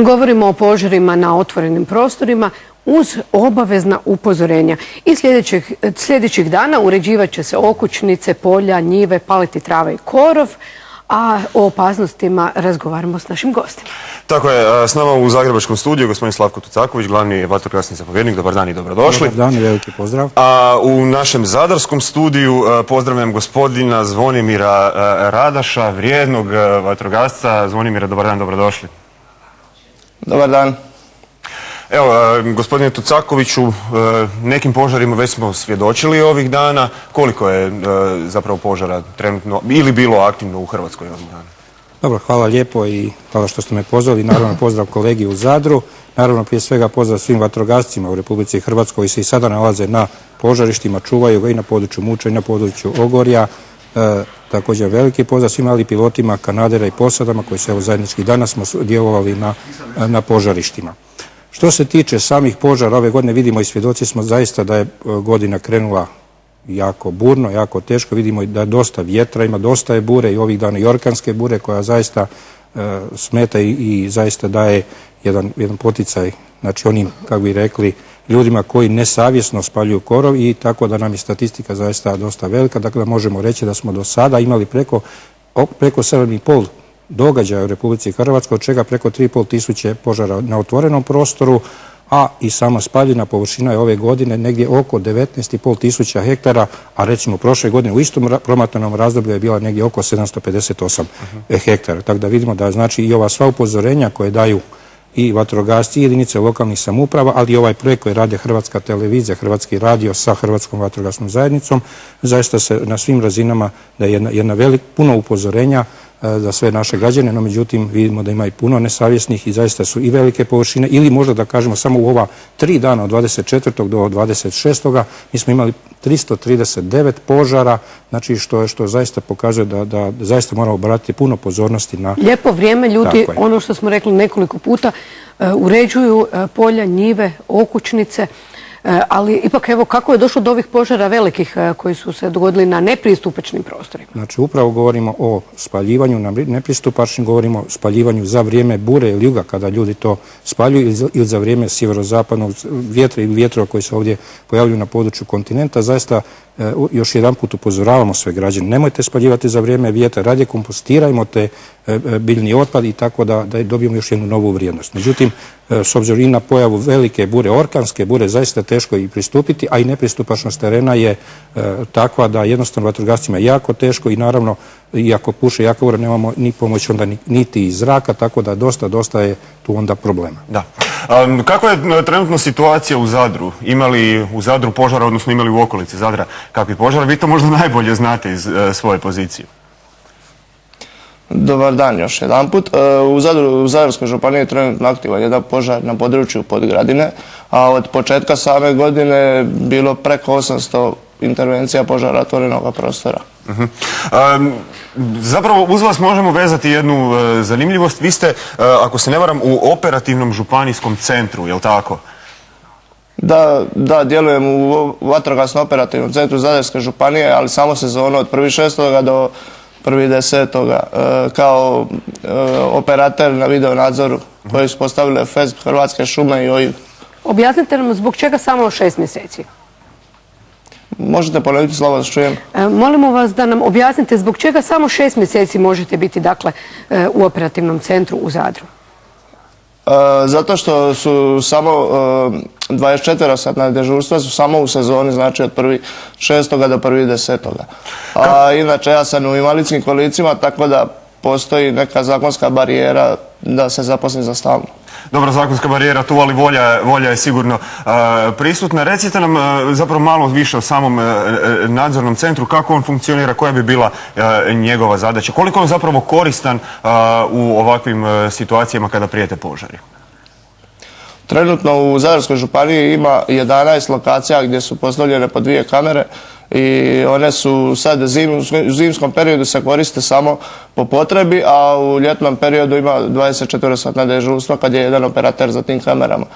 Govorimo o požarima na otvorenim prostorima uz obavezna upozorenja. I sljedećih dana uređivat će se okućnice, polja, njive, paliti trava i korov, a o opasnostima razgovaramo s našim gostima. Tako je, s nama u zagrebačkom studiju gospodin Slavko Tucaković, glavni vatrogasni zapovjednik. Dobar dan i dobrodošli. Dobar dan i veliki pozdrav. A u našem zadarskom studiju pozdravljam gospodina Zvonimira Radaša, vrijednog vatrogasca. Zvonimira, dobar dan, dobrodošli. Dobar dan. Evo, gospodine Tucakoviću, nekim požarima već smo svjedočili ovih dana. Koliko je zapravo požara trenutno ili bilo aktivno u Hrvatskoj ovih dana? Dobro, hvala lijepo i hvala što ste me pozvali. Naravno, pozdrav kolegi u Zadru. Naravno, prije svega pozdrav svim vatrogascima u Republici Hrvatskoj koji se i sada nalaze na požarištima, čuvaju ga i na području Muča i na području Ogorja. Također veliki pozdrav svim malim pilotima, kanadera i posadama koji su zajednički danas smo djelovali na požarištima. Što se tiče samih požara ove godine, vidimo i svjedoci smo zaista da je godina krenula jako burno, jako teško. Vidimo da je dosta vjetra, ima dosta je bure i ovih dana i orkanske bure koja zaista smeta i zaista daje jedan poticaj, znači onim, kako bi rekli, ljudima koji nesavjesno spaljuju korov i tako da nam je statistika zaista dosta velika. Dakle, možemo reći da smo do sada imali preko 7,5 događaja u Republici Hrvatskoj, od čega preko 3,5 tisuće požara na otvorenom prostoru, a i sama spaljena površina je ove godine negdje oko 19,5 tisuća hektara, a recimo prošle godine u istom promatranom razdoblju je bila negdje oko 758 hektara. Tako da vidimo da znači i ova sva upozorenja koje daju i vatrogasci i jedinice lokalnih samouprava, ali i ovaj projekt koji rade Hrvatska televizija, Hrvatski radio sa Hrvatskom vatrogasnom zajednicom, zaista se na svim razinama da je puno upozorenja za sve naše građane, no međutim vidimo da ima i puno nesavjesnih i zaista su i velike površine, ili možda da kažemo samo u ova 3 dana od 24. do 26. mi smo imali 339 požara, znači što zaista pokazuje da zaista moramo obratiti puno pozornosti na... Lijepo vrijeme, ljudi, ono što smo rekli nekoliko puta, uređuju polja, njive, okućnice, ali ipak evo kako je došlo do ovih požara velikih koji su se dogodili na nepristupačnim prostorima? Znači upravo govorimo o spaljivanju na nepristupačnim, govorimo o spaljivanju za vrijeme bure ili juga kada ljudi to spaljuju ili za vrijeme sjeverozapadnog vjetra ili vjetrova koji se ovdje pojavljuju na području kontinenta. Zaista još jedan put upozoravamo sve građane, nemojte spaljivati za vrijeme vjetra, radije kompostirajmo te biljni otpad i tako da dobijemo još jednu novu vrijednost. Međutim, s obzirom i na pojavu velike bure, orkanske bure, zaista teško i pristupiti, a i nepristupačnost terena je takva da jednostavno vatrogascima je jako teško i naravno iako puše jaka bura nemamo ni pomoć onda niti iz zraka, tako da dosta je tu onda problema. Da. Kakva je trenutno situacija u Zadru? Imali u Zadru požara, odnosno imali u okolici Zadra kakvi požara? Vi to možda najbolje znate iz svoje pozicije. Dobar dan još jedan put. U Zadarskoj županiji je trenutno aktivan jedan požar na području Podgradine, a od početka same godine bilo preko 800 intervencija požara otvorenog prostora. Zapravo uz vas možemo vezati jednu zanimljivost. Vi ste, ako se ne varam, u operativnom županijskom centru, je li tako? Da, djelujem u vatrogasno operativnom centru Zadarske županije, ali samo sezonu od 1.6. do 1.10. kao operater na video nadzoru koji su postavile FESB, Hrvatske šume i OIB. Objasnite nam zbog čega samo 6 mjeseci? Možete ponoviti slovo da čujem? Molimo vas da nam objasnite zbog čega samo 6 mjeseci možete biti dakle u operativnom centru u Zadru. Zato što su samo 24-satna dežurstva su samo u sezoni, znači od 1.6. do 1.10. A inače ja sam u invalidskim kolicima, tako da postoji neka zakonska barijera da se zaposli za stalno. Dobra zakonska barijera tu, ali volja je sigurno prisutna. Recite nam zapravo malo više o samom nadzornom centru, kako on funkcionira, koja bi bila njegova zadaća, koliko je on zapravo koristan u ovakvim situacijama kada prijete požari? Trenutno u Zadarskoj županiji ima 11 lokacija gdje su postavljene po 2 kamere i one su sad u zimskom periodu se koriste samo po potrebi, a u ljetnom periodu ima 24-satna dežurstva kad je jedan operater za tim kamerama.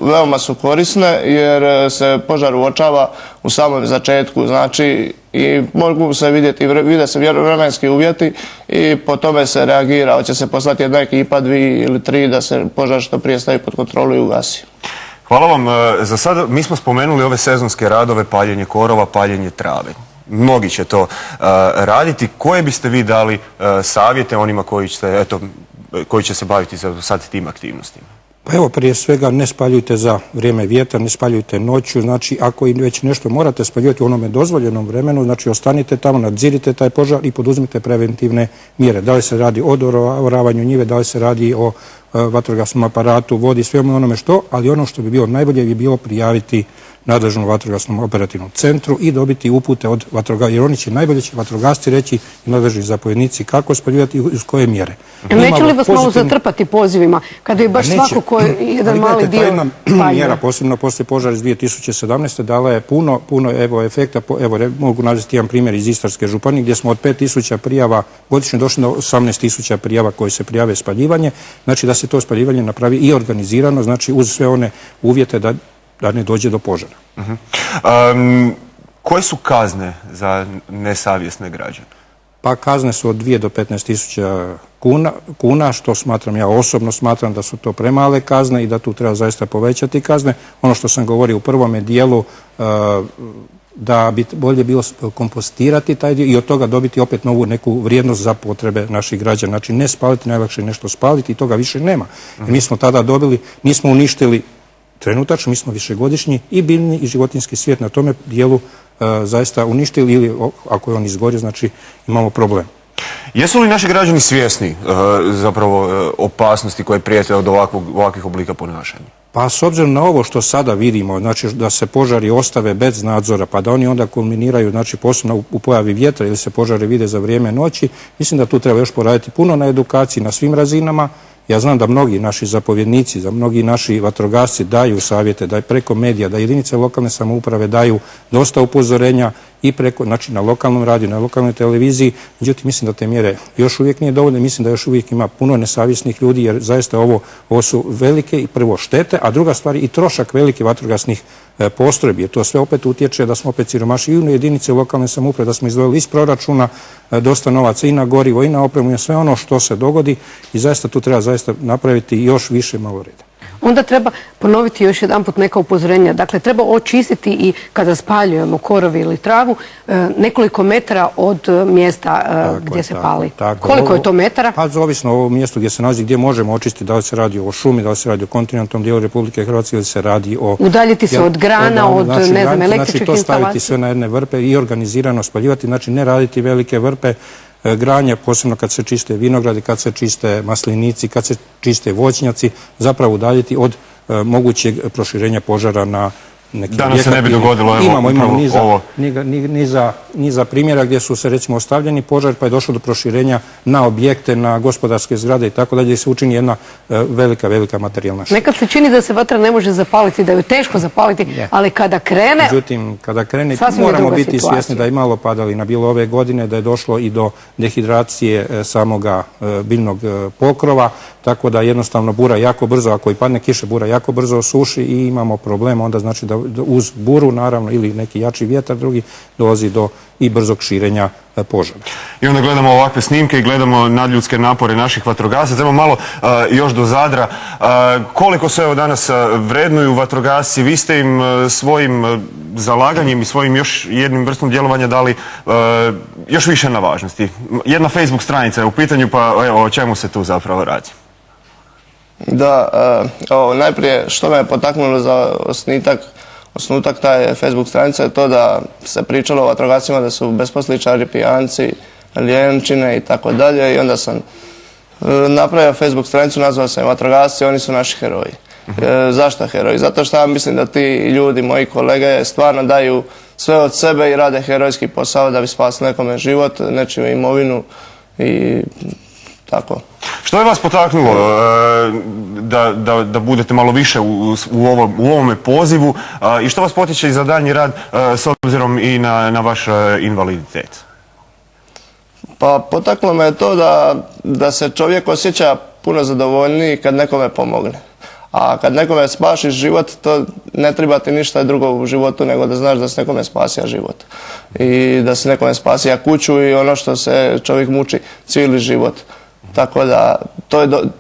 Veoma su korisne jer se požar uočava u samom začetku, znači i mogu se vidjeti, vide se vremenski uvjeti i po tome se reagira. Hoće se poslati jedna ekipa, 2 ili 3 da se požar što prije stavi pod kontrolu i ugasi. Hvala vam. Za sada mi smo spomenuli ove sezonske radove, paljenje korova, paljenje trave. Mnogi će to raditi. Koje biste vi dali savjete onima koji će se baviti sad tim aktivnostima? Pa evo, prije svega ne spaljujte za vrijeme vjetra, ne spaljujte noću, znači ako i već nešto morate spaljivati u onome dozvoljenom vremenu, znači ostanite tamo, nadzirite taj požar i poduzmite preventivne mjere. Da li se radi o oravanju njive, da li se radi o vatrogasnom aparatu, vodi, svemu onome što, ali ono što bi bilo najbolje bi bilo prijaviti nadležnom vatrogasnom operativnom centru i dobiti upute od vatrogasaca, jer oni će najbolje vatrogasci reći i nadležni zapovjednici kako spaljivati i uz koje mjere. Neće li vas malo zatrpati pozivima kada je baš svako ko je jedan mali dio jedna mjera, posebno poslije požara iz 2017. dala je puno efekta. Evo, mogu navesti jedan primjer iz Istarske županije gdje smo od 5000 prijava godišnje došli do 18.000 prijava koje se prijave spaljivanje. Znači da se to spaljivanje napravi i organizirano, znači uz sve one uvjete da ne dođe do požara. Koje su kazne za nesavjesne građane? Pa kazne su od 2 do 15.000 kuna, što ja osobno smatram da su to premale kazne i da tu treba zaista povećati kazne. Ono što sam govorio u prvome dijelu, da bi bolje bilo kompostirati taj dio i od toga dobiti opet novu neku vrijednost za potrebe naših građana. Znači ne spaliti, najlakše je nešto spaliti i toga više nema. Jer mi smo tada dobili, nismo uništili trenutačno, mi smo višegodišnji i biljni i životinjski svijet na tome dijelu zaista uništili ili ako je on izgorio, znači imamo problem. Jesu li naši građani svjesni zapravo opasnosti koje prijete od ovakvih oblika ponašanja? Pa s obzirom na ovo što sada vidimo, znači da se požari ostave bez nadzora, pa da oni onda kulminiraju, znači posebno u pojavi vjetra ili se požari vide za vrijeme noći, mislim da tu treba još poraditi puno na edukaciji na svim razinama. Ja znam da mnogi naši zapovjednici, da mnogi naši vatrogasci daju savjete, da preko medija, da jedinice lokalne samouprave daju dosta upozorenja i preko, znači na lokalnom radiju, na lokalnoj televiziji. Međutim, mislim da te mjere još uvijek nije dovoljno, mislim da još uvijek ima puno nesavjesnih ljudi jer zaista ovo su velike i prvo štete, a druga stvar i trošak velike vatrogasnih postrojbi, jer to sve opet utječe da smo opet siromaši i u jedinice lokalne samouprave, da smo izdvojili iz proračuna dosta novaca i na gorivo i na opremu i sve ono što se dogodi i zaista tu treba zaista napraviti još više malo reda. Onda treba ponoviti još jedanput neka upozorenja. Dakle, treba očistiti i kada spaljujemo korovi ili travu nekoliko metara od mjesta gdje se pali. Koliko je to metara? Pa zavisno o mjestu gdje se nalazi, gdje možemo očistiti, da li se radi o šumi, da li se radi o kontinentalnom dijelu Republike Hrvatske ili se radi o... Udaljiti se od grana, od ne znam, električnih instalacija. Znači to staviti sve na jedne vrpe i organizirano spaljivati, znači ne raditi velike vrpe, granje, posebno kad se čiste vinogradi, kad se čiste maslinici, kad se čiste voćnjaci, zapravo udaljiti od mogućeg proširenja požara na neki objekat. Danas se ne bi dogodilo imamo niza primjera gdje su se recimo ostavljeni požar pa je došlo do proširenja na objekte, na gospodarske zgrade i tako dalje, gdje se učini jedna velika materijalna šteta. Nekad se čini da se vatra ne može zapaliti, da ju je teško zapaliti, ali kada krene... Međutim, kada krene moramo biti svjesni da je malo padalina bilo ove godine, da je došlo i do dehidracije samoga biljnog pokrova, tako da jednostavno bura jako brzo, ako i padne kiša, bura jako brzo osuši i imamo problem, onda znači da uz buru naravno ili neki jači vjetar drugi dolazi do i brzog širenja požara. I onda gledamo ovakve snimke i gledamo nadljudske napore naših vatrogasaca. Treba malo još do Zadra. Koliko se evo danas vrednuju vatrogasci? Vi ste im svojim zalaganjem i svojim još jednim vrstom djelovanja dali još više na važnosti. Jedna Facebook stranica je u pitanju, pa evo o čemu se tu zapravo radi? Da, najprije što me potaknulo za osnutak taj Facebook stranica je to da se pričalo o vatrogascima da su besposličari, pijanci, lijenčine i tako dalje i onda sam napravio Facebook stranicu, nazvao sam vatrogasci, oni su naši heroji. Zašto heroji? Zato što ja mislim da ti ljudi, moji kolege, stvarno daju sve od sebe i rade herojski posao da bi spasili nekome život, nečiju imovinu i tako. Što je vas potaknulo da budete malo više u ovome pozivu i što vas potiče i za daljnji rad s obzirom i na vaš invaliditet? Pa potaklo me to da se čovjek osjeća puno zadovoljniji kad nekome pomogne. A kad nekome spašiš život, to ne treba ti ništa drugo u životu nego da znaš da si nekome spasija život. I da si nekome spasija kuću i ono što se čovjek muči cijeli život. Tako da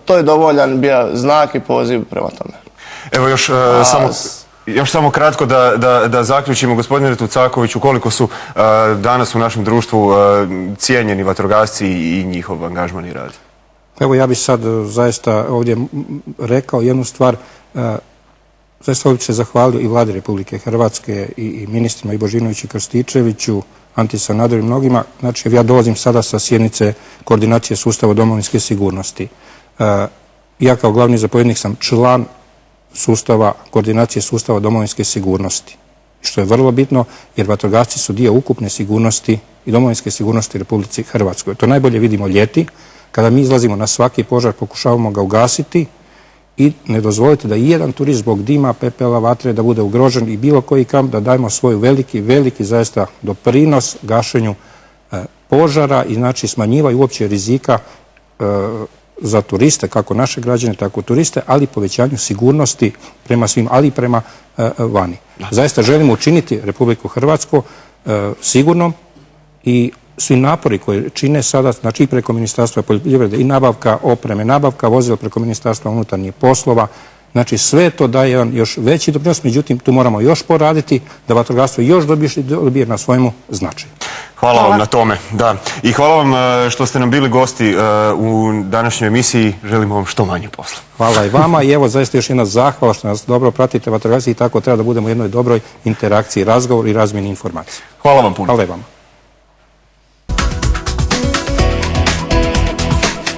to je dovoljan bio znak i poziv prema tome. Evo još samo kratko da zaključimo, gospodine Tucakoviću, koliko su danas u našem društvu cijenjeni vatrogasci i njihov angažman i rad? Evo ja bih sad zaista ovdje rekao jednu stvar. Zaista ovdje se zahvalio i Vladi Republike Hrvatske i ministrima i Božinoviću i Krstičeviću, Anti Sanaderu i mnogima. Znači, ja dolazim sada sa sjednice koordinacije sustava domovinske sigurnosti. Ja kao glavni zapovjednik sam član sustava, koordinacije sustava domovinske sigurnosti. Što je vrlo bitno, jer vatrogasci su dio ukupne sigurnosti i domovinske sigurnosti u Republici Hrvatskoj. To najbolje vidimo ljeti, kada mi izlazimo na svaki požar, pokušavamo ga ugasiti i ne dozvolite da i jedan turist zbog dima, pepela, vatre da bude ugrožen i bilo koji kamp, da dajemo svoj veliki zaista doprinos gašenju požara i znači smanjivaju uopće rizika za turiste, kako naše građane, tako turiste, ali i povećanju sigurnosti prema svim, ali i prema vani. Zaista želimo učiniti Republiku Hrvatsku sigurnom i svi napori koje čine sada, znači i preko Ministarstva poljoprivrede i nabavka opreme, nabavka vozila preko Ministarstva unutarnjih poslova, znači sve to daje jedan još veći doprinos, međutim tu moramo još poraditi da vatrogastvo još dobije na svojemu značaju. Hvala vam na tome, da. I hvala vam što ste nam bili gosti u današnjoj emisiji. Želimo vam što manje posla. Hvala i vama i evo zaista još jedna zahvala što nas dobro pratite vatrogasci i tako treba da budemo u jednoj dobroj interakciji, razgovor i razmjeni informacija. Hvala vam puno. Hvala i vama.